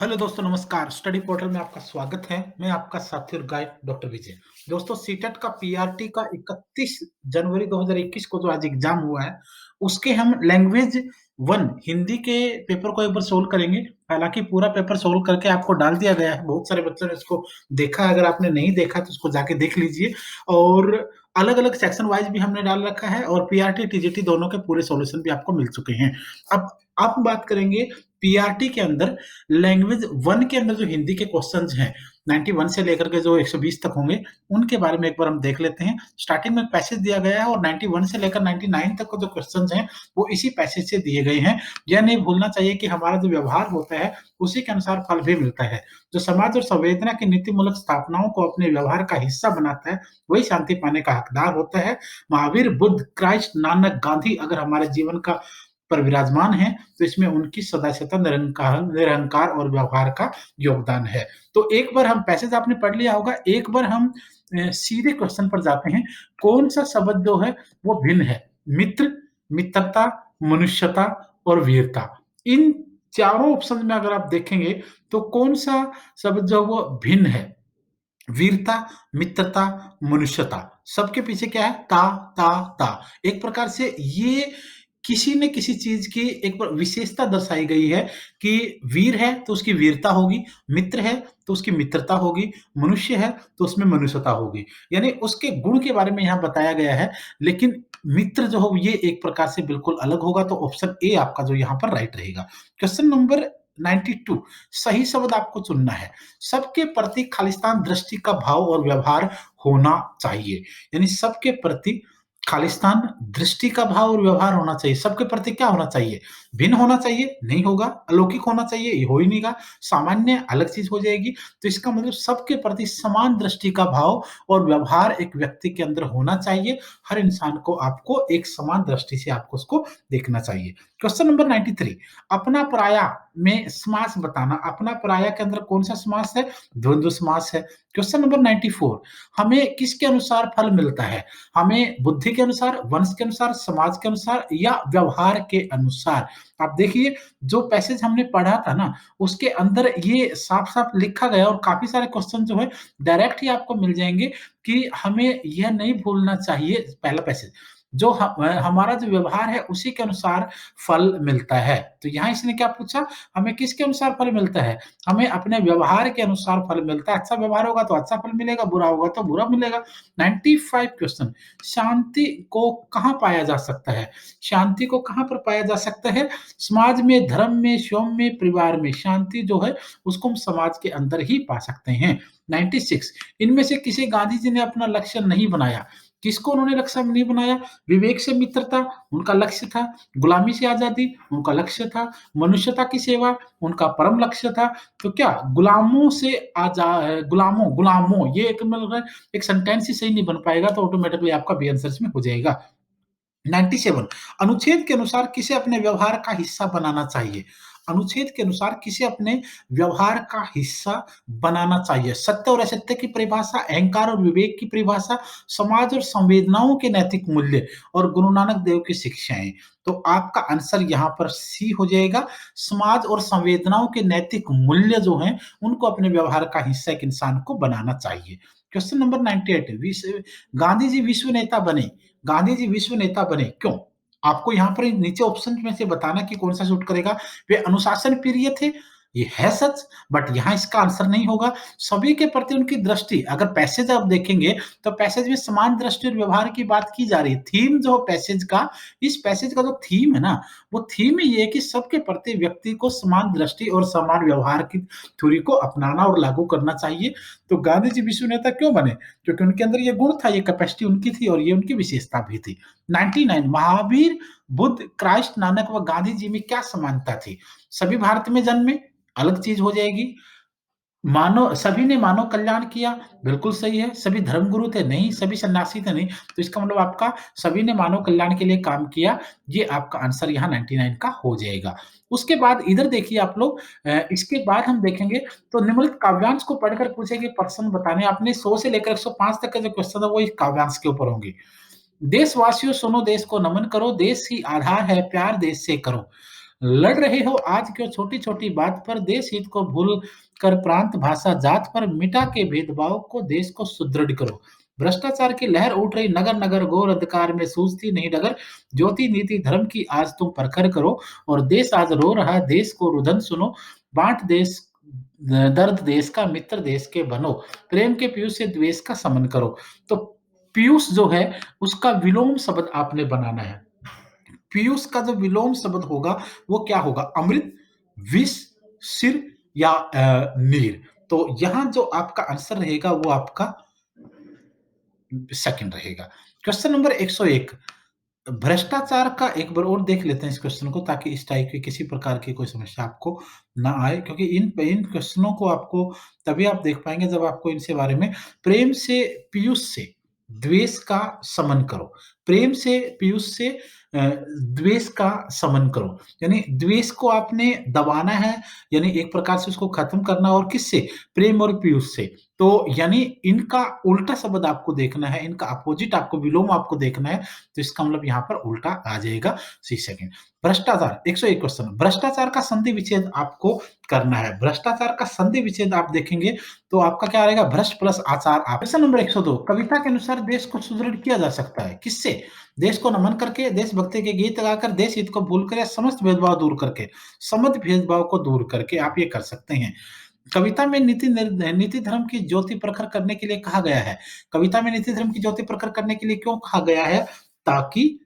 Hello दोस्तों नमस्कार। Study portal में आपका स्वागत है। मैं आपका साथी और गाइड डॉक्टर विजय। दोस्तों सीटेट का पीआरटी का 31 जनवरी 2021 को जो आज एग्जाम हुआ है, उसके हम लैंग्वेज 1 हिंदी के पेपर को एक बार सोल्व करेंगे। हालाँकि पूरा पेपर सोल्व करके आपको डाल दिया गया है। बहुत सारे बच्चों ने इसको देखा है, अगर आपने नहीं देखा तो उसको जाके देख लीजिए। और अलग-अलग सेक्शन वाइज़ भी हमने डाल रखा है और पीआरटी, टीजीटी दोनों के पूरे सॉल्यूशन भी आपको मिल चुके हैं। अब हम बात करेंगे पीआरटी के अंदर लैंग्वेज 1 के अंदर जो हिंदी के क्वेश्चंस हैं, 91 से लेकर के जो 120 तक होंगे, उनके बारे में एक बार हम देख लेते हैं। स्टार्टिंग में पैसेज दिया गया है और 91 से लेकर 99 तक के जो क्वेश्चंस हैं, वो इसी पैसेज से दिए गए हैं। यह नहीं भूलना चाहिए कि हमारा जो व्यवहार होता है, उसी के अनुसार फल भी मिलता है। जो समाज और संवेदना की नीतिमूलक स्थापनाओं को अपने व्यवहार का हिस्सा बनाता है, वही शांति पाने का हकदार होता है। महावीर, बुद्ध, क्राइस्ट, नानक, गांधी अगर हमारे जीवन का पर विराजमान है, तो इसमें उनकी सदास्यता, निरहंकार और व्यवहार का योगदान है। तो एक बार हम पैसेज आपने पढ़ लिया होगा, एक बार हम सीधे क्वेश्चन पर जाते हैं। कौन-सा शब्द जो है वो भिन्न है? मित्र, मित्रता, मनुष्यता और वीरता। इन चारों ऑप्शन में अगर आप देखेंगे, तो कौन-सा शब्द जो है वो भिन्न है? वीरता, मित्रता, मनुष्यता, सबके पीछे क्या है? ता, ता, ता। एक प्रकार से ये किसी न किसी चीज़ की एक विशेषता दर्शाई गई है कि वीर है तो उसकी वीरता होगी, मित्र है तो उसकी मित्रता होगी, मनुष्य है तो उसमें मनुष्यता होगी। यानी उसके गुण के बारे में यहाँ बताया गया है, लेकिन मित्र जो हो ये एक प्रकार से बिल्कुल अलग होगा, तो ऑप्शन ए आपका जो यहाँ पर राइट रहेगा। क्वेश्चन नंबर 92, सही शब्द आपको चुनना है। सबके प्रति खालिस्तान दृष्टि का भाव और व्यवहार होना चाहिए। यानी सबके प्रति खालिस्तान दृष्टि का भाव और व्यवहार होना चाहिए। सबके प्रति क्या होना चाहिए? भिन्न होना चाहिए? नहीं होगा। अलौकिक होना चाहिए? ये हो ही नहीं गा। सामान्य अलग चीज़ हो जाएगी। तो इसका मतलब सबके प्रति समान दृष्टि का भाव और व्यवहार एक व्यक्ति के अंदर होना चाहिए। हर इंसान को आपको एक समान दृष्टि से आपको उसको देखना चाहिए। क्वेश्चन नंबर 93, अपना पराया में समास बताना। अपना पराया के अंदर कौन-सा समास है? द्वंद्व समास है। क्वेश्चन नंबर 94, हमें किसके अनुसार फल मिलता है? हमें बुद्धि के अनुसार, वंश के अनुसार, समाज के अनुसार या व्यवहार के अनुसार। आप देखिए, जो पैसेज हमने पढ़ा था ना, उसके अंदर ये साफ-साफ लिखा गया और काफ़ी सारे क्वेश्चन जो है डायरेक्ट ही आपको मिल जाएँगे कि हमें यह नहीं भूलना चाहिए। पहला पैसेज, जो हमारा जो व्यवहार है उसी के अनुसार फल मिलता है। तो यहाँ इसने क्या पूछा? हमें किसके अनुसार फल मिलता है? हमें अपने व्यवहार के अनुसार फल मिलता है। अच्छा व्यवहार होगा तो अच्छा फल मिलेगा, बुरा होगा तो बुरा मिलेगा। 95 क्वेश्चन, शांति को कहाँ पाया जा सकता है? शांति को कहाँ पर पाया जा सकता है? समाज में, धर्म में, स्वयं में, परिवार में। शांति जो है उसको हम समाज के अंदर ही पा सकते हैं। 96, इनमें से किसे गांधी जी ने अपना लक्ष्य नहीं बनाया? किसको उन्होंने लक्ष्य नहीं बनाया? विवेक से मित्रता उनका लक्ष्य था, गुलामी से आजादी उनका लक्ष्य था, मनुष्यता की सेवा उनका परम लक्ष्य था। तो क्या गुलामों से गुलामों गुलामों ये एक मतलब एक सेंटेंस ही सही नहीं बन पाएगा, तो ऑटोमेटिकली आपका बी आंसर इसमें हो जाएगा। 97, अनुच्छेद के अनुसार किसे अपने व्यवहार का हिस्सा बनाना चाहिए? अनुच्छेद के अनुसार किसे अपने व्यवहार का हिस्सा बनाना चाहिए? सत्य और असत्य की परिभाषा, अहंकार और विवेक की परिभाषा, समाज और संवेदनाओं के नैतिक मूल्य और गुरु नानक देव की शिक्षाएँ। तो आपका आंसर यहाँ पर सी हो जाएगा। समाज और संवेदनाओं के नैतिक मूल्य जो हैं, उनको अपने व्यवहार का हिस्सा एक इंसान को बनाना चाहिए। क्वेश्चन नंबर 98, गांधी जी विश्व नेता बने। गांधी जी विश्व नेता बने, क्यों? आपको यहाँ पर नीचे ऑप्शन में से बताना कि कौन-सा सूट करेगा। वे अनुशासन प्रिय थे, ये है सच, बट यहाँ इसका आंसर नहीं होगा। सभी के प्रति उनकी दृष्टि, अगर पैसेज आप देखेंगे, तो पैसेज में समान दृष्टि और व्यवहार की बात की जा रही है। थीम जो पैसेज का, इस पैसेज का जो थीम है ना, वो थीम ही ये है कि सबके प्रति व्यक्ति को समान दृष्टि और समान व्यवहार की थ्योरी को अपनाना और लागू करना चाहिए। तो गांधी जी विश्व नेता क्यों बने? क्योंकि उनके अंदर ये गुण था, ये कैपेसिटी उनकी थी और ये उनकी विशेषता भी थी। 99, महावीर, बुद्ध, क्राइस्ट, नानक व गांधी जी में क्या समानता थी? सभी भारत में जन्मे, अलग चीज़ हो जाएगी। मानव सभी ने मानव कल्याण किया, बिल्कुल सही है। सभी धर्मगुरु थे, नहीं। सभी सन्यासी थे, नहीं। तो इसका मतलब आपका सभी ने मानव कल्याण के लिए काम किया, ये आपका आंसर यहाँ 99 का हो जाएगा। उसके बाद इधर देखिए आप लोग, इसके बाद हम देखेंगे तो निम्नलिखित काव्यांश को पढ़कर पूछे गए प्रश्न बताने। आपने 100 से लेकर 105 तक के जो क्वेश्चन है वो इस काव्यांश के ऊपर होंगे। देशवासियों सुनो, देश को नमन करो, देश ही आधार है, प्यार देश से करो। लड़ रहे हो आज क्यों छोटी-छोटी बात पर, देश हित को भूल कर प्रांत, भाषा, जात पर मिटा के भेदभाव को देश को सुदृढ़ करो। भ्रष्टाचार की लहर उठ रही नगर-नगर, घोर अंधकार में सूझती नहीं डगर, ज्योति नीति धर्म की आज तुम परखर करो और देश आज रो रहा है, देश को रुदन सुनो, बाँट देश दर्द देश का, मित्र देश के बनो, प्रेम के पीयूष से द्वेष का समन करो। तो पीयूष जो है, उसका विलोम शब्द आपने बनाना है। पीयूष का जो विलोम शब्द होगा, वो क्या होगा? अमृत, विष, सिर या नीर। तो यहाँ जो आपका आंसर रहेगा, वो आपका सेकंड रहेगा। क्वेश्चन नंबर 101 भ्रष्टाचार का एक बार और देख लेते हैं इस क्वेश्चन को ताकि इस टाइप की किसी प्रकार की कोई समस्या आपको ना आए क्योंकि इन इन क्वेश्चनों को आपको तभी आप देख पाएँगे जब आपको इनसे बारे में प्रेम से पीयूष से द्वेष का शमन करो। प्रेम से पीयूष से द्वेष का शमन करो। यानी द्वेष को आपने दबाना है, यानी एक प्रकार से उसको खत्म करना और किससे? प्रेम और पीयूष से। तो यानी इनका उल्टा शब्द आपको देखना है, इनका अपोजिट आपको विलोम आपको देखना है, तो इसका मतलब यहाँ पर उल्टा आ जाएगा सी सेकंड। भ्रष्टाचार 101 क्वेश्चन भ्रष्टाचार का संधि विच्छेद आपको करना है। भ्रष्टाचार का संधि विच्छेद आप देखेंगे तो आपका क्या रहेगा? भ्रष्ट प्लस आचार आप क्वेश्चन नंबर 102 कविता के अनुसार देश को सुदृढ़ किया जा सकता है। किससे? देश को नमन करके, देशभक्ति के गीत गाकर, देश हित को भूलकर या समस्त भेदभाव दूर करके, समस्त भेदभाव को दूर करके आप ये कर सकते हैं। कविता में नीति धर्म की ज्योति प्रखर करने के लिए कहा गया है। कविता में नीति धर्म की ज्योति प्रखर करने के लिए क्यों कहा गया है? ताकि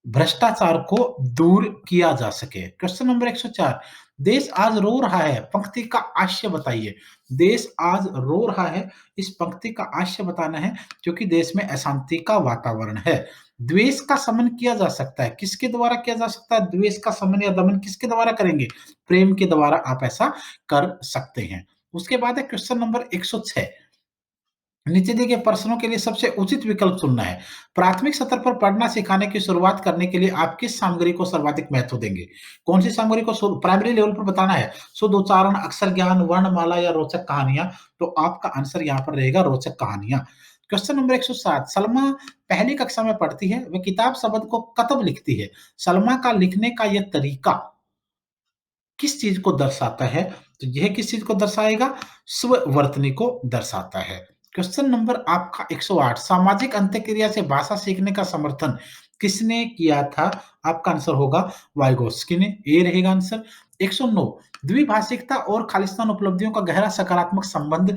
भ्रष्टाचार को दूर किया जा सके। क्वेश्चन नंबर 104 देश आज रो रहा है, पंक्ति का आशय बताइए। देश आज रो रहा है, इस पंक्ति का आशय बताना है क्योंकि देश में अशांति का वातावरण है। द्वेष का शमन किया जा सकता है, किसके द्वारा किया जा सकता है? द्वेष का शमन या दमन किसके द्वारा करेंगे? प्रेम के द्वारा आप ऐसा कर सकते हैं। उसके बाद है क्वेश्चन नंबर 106 नीचे दिए गए प्रश्नों के लिए सबसे उचित विकल्प चुनना है। प्राथमिक स्तर पर पढ़ना सिखाने की शुरुआत करने के लिए आप किस सामग्री को सर्वाधिक महत्व देंगे? कौन सी सामग्री को प्राइमरी लेवल पर बताना है? शुद्ध उच्चारण, अक्षर ज्ञान, वर्णमाला या रोचक कहानियां? तो आपका आंसर यहाँ पर रहेगा रोचक कहानियां। क्वेश्चन नंबर 107 सलमा पहली कक्षा में पढ़ती है, वह किताब शब्द को कतब लिखती है। सलमा का लिखने का यह तरीका किस चीज को दर्शाता है? तो यह किस चीज को दर्शाएगा? स्ववर्तनी को दर्शाता है। क्वेश्चन नंबर आपका 108 सामाजिक अंत्यक्रिया से भाषा सीखने का समर्थन किसने किया था? आपका आंसर होगा वाइगोत्स्की ने। ए रहेगा आंसर। 109 द्विभाषिकता और खालिस्तान उपलब्धियों का गहरा सकारात्मक संबंध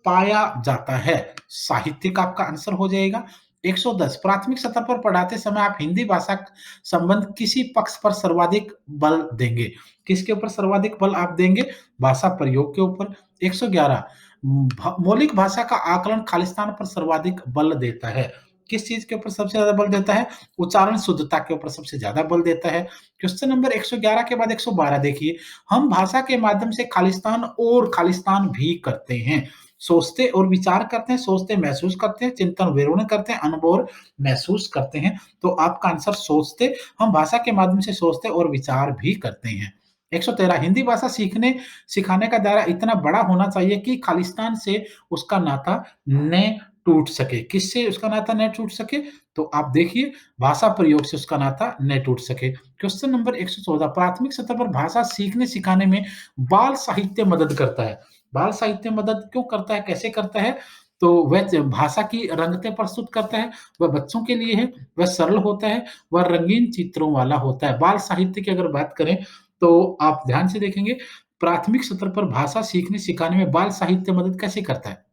पाया जाता है। साहित्य का आपका आंसर हो जाएगा। 110 प्राथमिक सतह पर पढ़ाते समय आप हिंदी भाषा संबंध किसी पक्ष पर सर्वाधिक बल देंगे? किसके ऊपर सर्वाधिक बल आप देंगे? भाषा प्रयोग के ऊपर। 111 मौलिक भाषा का आकलन खालिस्तान पर सर्वाधिक बल देता है। किस चीज के ऊपर सबसे ज्यादा बल देता है? उच्चारण शुद्धता के ऊपर सबसे ज्यादा बल देता है। क्वेश्चन नंबर 111 के बाद 112 देखिए हम भाषा के माध्यम से खालिस्तान और खालिस्तान भी करते हैं। सोचते और विचार करते हैं, सोचते महसूस करते हैं, चिंतन विरोध करते हैं, अनुभव महसूस करते हैं। तो आपका आंसर सोचते, हम भाषा के माध्यम से सोचते और विचार भी करते हैं। 113 हिंदी भाषा सीखने सिखाने का दायरा इतना बड़ा होना चाहिए कि खालिस्तान से उसका नाता न टूट सके। किससे उसका नाता न टूट सके? तो आप देखिए भाषा प्रयोग से उसका नाता न टूट सके। क्वेश्चन नंबर 114 प्राथमिक सतह पर भाषा सीखने सिखाने में बाल साहित्य मदद करता है। बाल साहित्य मदद क्यों करता है? कैसे करता है? तो वह भाषा की रंगतें प्रस्तुत करता है, वह बच्चों के लिए है, वह सरल होता है, वह रंगीन चित्रों वाला होता है। बाल साहित्य की अगर बात करें तो आप ध्यान से देखेंगे प्राथमिक स्तर पर भाषा सीखने सिखाने में बाल साहित्य मदद कैसे करता है?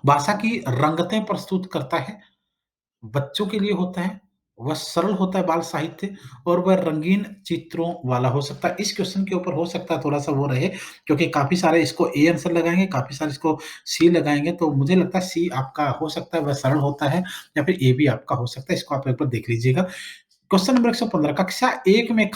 भाषा की रंगतें प्रस्तुत करता है, बच्चों के लिए होता है, वह सरल होता है बाल साहित्य और वह रंगीन चित्रों वाला हो सकता है। इस क्वेश्चन के ऊपर हो सकता है थोड़ा-सा वो रहे क्योंकि काफ़ी सारे इसको ए आंसर लगाएँगे, काफ़ी सारे इसको सी लगाएँगे, तो मुझे लगता है सी आपका हो सकता है वह सरल होता है या फिर ए भी आपका हो सकता है, इसको आप एक बार देख लीजिएगा। क्वेश्चन नंबर 115 कक्षा 1 में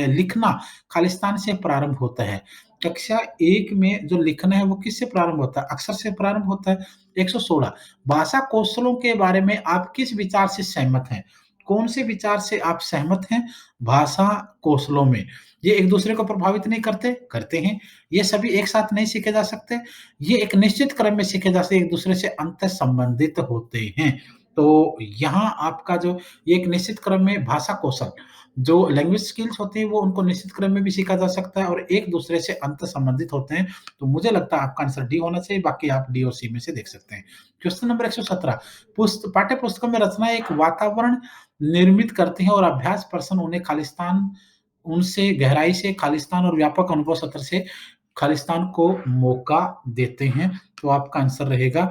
लिखना खालिस्तान से प्रारंभ होता है। कक्षा 1 में जो लिखना है वो किससे प्रारंभ होता है? अक्षर से प्रारंभ होता है। 116 भाषा कौशलों के बारे में आप किस विचार से सहमत हैं? कौन से विचार से आप सहमत हैं? भाषा कौशलों में। ये एक दूसरे को प्रभावित नहीं करते? करते हैं। ये सभी एक साथ नहीं सीखे जा सकते। ये एक निश्चित क्रम में सीखे जा सकते, एक दूसरे से अंतः संबंधित होते हैं। तो यहाँ आपका जो ये एक निश्चित क्रम में भाषा कौशल, जो लैंग्वेज स्किल्स होती हैं वो उनको निश्चित क्रम में भी सीखा जा सकता है और एक-दूसरे से अंतः संबंधित होते हैं। तो मुझे लगता है आपका आंसर डी होना चाहिए, बाकी आप डी और सी में से देख सकते हैं। क्वेश्चन नंबर 117 पाठ्य पुस्तकों में रचना एक वातावरण निर्मित करती है और अभ्यास पर्सन उन्हें खालिस्तान उनसे गहराई से खालिस्तान और व्यापक अनुभव सत्र से खालिस्तान को मौका देते हैं। तो आपका आंसर रहेगा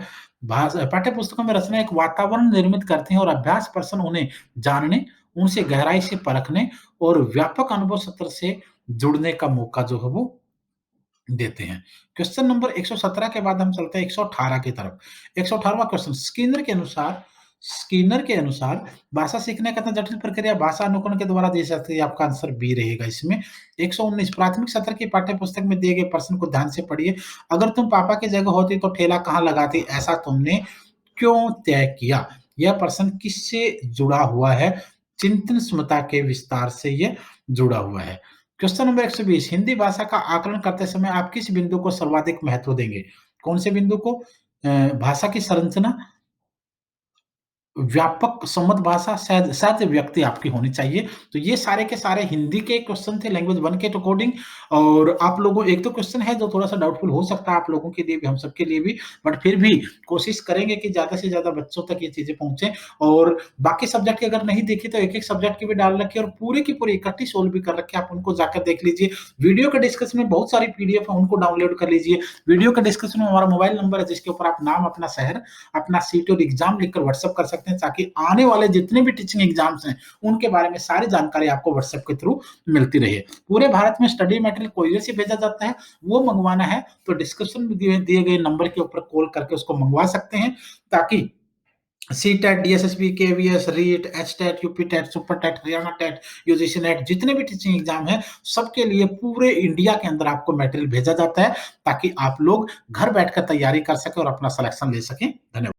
पाठ्य पुस्तकों में रचना एक वातावरण निर्मित करते हैं और अभ्यास पर्सन उन्हें जानने, उनसे गहराई से परखने और व्यापक अनुभव सत्र से जुड़ने का मौका जो है वो देते हैं। क्वेश्चन नंबर 117 के बाद हम चलते हैं 118 की तरफ। 118वां क्वेश्चन स्किनर के अनुसार भाषा सीखने का इतना जटिल प्रक्रिया भाषा अनुकरण के द्वारा दी जाती है। आपका आंसर बी रहेगा इसमें। 119 प्राथमिक सत्र की पाठ्य पुस्तक में दिए गए प्रश्न को ध्यान से पढ़िए। अगर तुम पापा की जगह होती तो ठेला कहाँ लगाती? ऐसा तुमने क्यों तय किया? यह प्रश्न किससे जुड़ा हुआ है? चिंतन क्षमता के विस्तार से ये जुड़ा हुआ है। क्वेश्चन नंबर 120 हिंदी भाषा का आकलन करते समय आप किस बिंदु को सर्वाधिक महत्व देंगे? कौन से बिंदु को? भाषा की संरचना, व्यापक सम्मत भाषा शायद शायद व्यक्ति आपकी होनी चाहिए। तो ये सारे के सारे हिंदी के क्वेश्चन थे लैंग्वेज 1 के अकॉर्डिंग और आप लोगों एक तो क्वेश्चन है जो थोड़ा-सा डाउटफुल हो सकता है आप लोगों के लिए भी, हम सबके लिए भी, बट फिर भी कोशिश करेंगे कि ज़्यादा से ज़्यादा बच्चों तक ये चीज़ें पहुँचे और बाकी सब्जेक्ट की अगर नहीं देखी तो एक-एक सब्जेक्ट की भी डाल रखी है और पूरे की पूरी इकट्ठी सोल्व भी कर रखी है, आप उनको जाकर देख लीजिए। वीडियो के डिस्कशन में बहुत सारी पीडीएफ है, उनको डाउनलोड कर लीजिए। वीडियो के डिस्कशन में हमारा मोबाइल नंबर है जिसके ऊपर आप नाम, अपना शहर, अपना सीट और एग्ज़ाम लिखकर व्हाट्सएप कर सकते हैं ताकि आने वाले जितने भी टीचिंग एग्जाम्स हैं, उनके बारे में सारी जानकारी आपको व्हाट्सएप के थ्रू मिलती रहे। पूरे भारत में स्टडी मटेरियल कोरियर से भेजा जाता है, वो मंगवाना है तो डिस्क्रिप्शन में दिए गए नंबर के ऊपर कॉल करके उसको मंगवा सकते हैं ताकि CTET, DSSB, KVS, REET, HTET, UP TET, super TET, Haryana TET, UGC NET जितने भी टीचिंग एग्जाम हैं, सबके लिए पूरे इंडिया के अंदर आपको मटेरियल भेजा जाता है ताकि आप लोग घर बैठकर तैयारी कर सकें और अपना सिलेक्शन ले सकें। धन्यवाद।